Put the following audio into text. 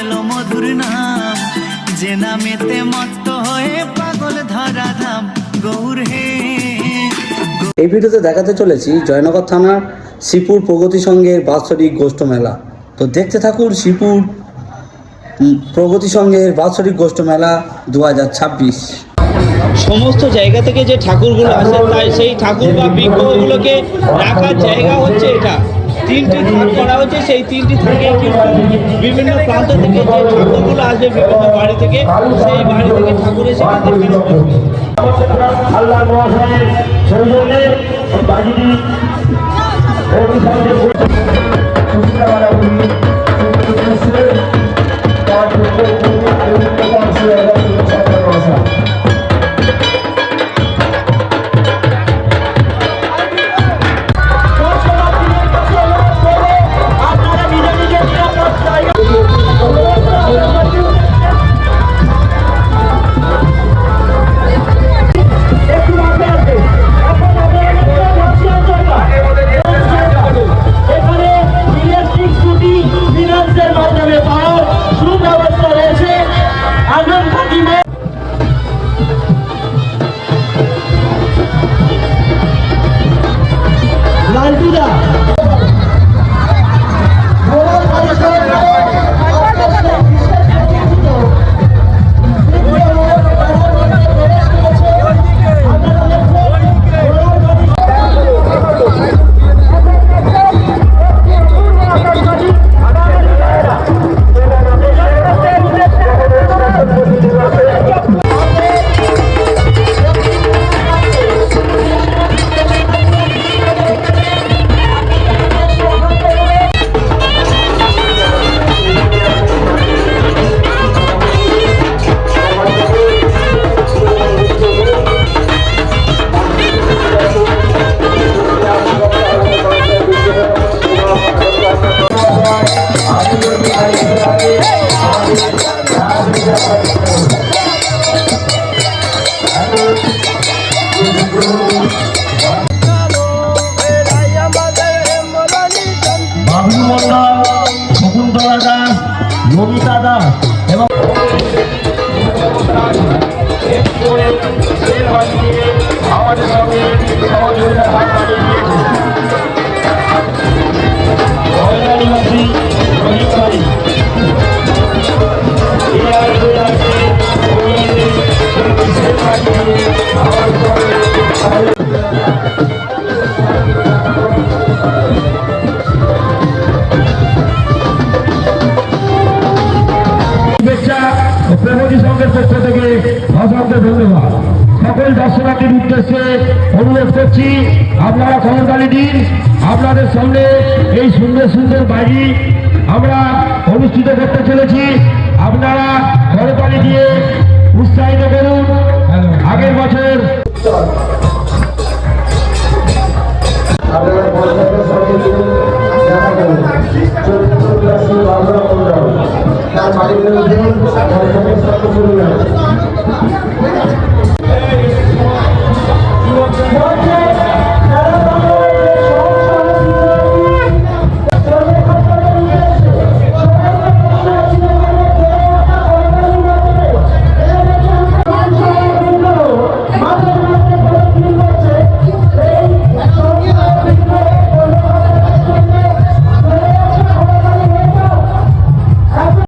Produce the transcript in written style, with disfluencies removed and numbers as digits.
এলো মধুর নাম, যে নামেতে মত্ত হয়ে পাগল ধরা ধাম গৌর হে। এই ভিডিওতে দেখাতে চলেছি জয়নগর থানার শ্রীপুর প্রগতি সংঘের বাৎসরিক গোষ্ঠ মেলা। তো দেখতে থাকুন শ্রীপুর প্রগতি সংঘের বাৎসরিক গোষ্ঠ মেলা 2026। সমস্ত জায়গা থেকে যে ঠাকুরগুলো আসে তাই সেই ঠাকুর বা বিগ্রহগুলোকে রাখার জায়গা হচ্ছে এটা। 3টি থাক করা হচ্ছে, সেই 3টি থাকে কিন্তু বিভিন্ন প্রান্ত থেকে যে ঠাকুরগুলো আসবে বিভিন্ন বাড়ি থেকে, সেই বাড়ি থেকে ঠাকুর এসে বাবলু মন্ডল, শকুন্তলা দাস, নমিতা দাস এবং আমাদের সঙ্গে সহযোগিতার হাত বাড়িয়ে দিয়েছে। বঙ্গালীবাসী রহিম বাড়ি প্রগতি সংঘের পক্ষ থেকে অসংখ্য ধন্যবাদ। সকল দর্শনার্থীর উদ্দেশ্যে অনুরোধ করছি, আপনারা খবরদারি দিন। আপনাদের সামনে এই সুন্দর সুন্দর বাড়ি আমরা অনুষ্ঠিত করতে চলেছি, আপনারা খবরদারি দিয়ে উৎসাহিত করুন। আগের বছর তার বাড়ির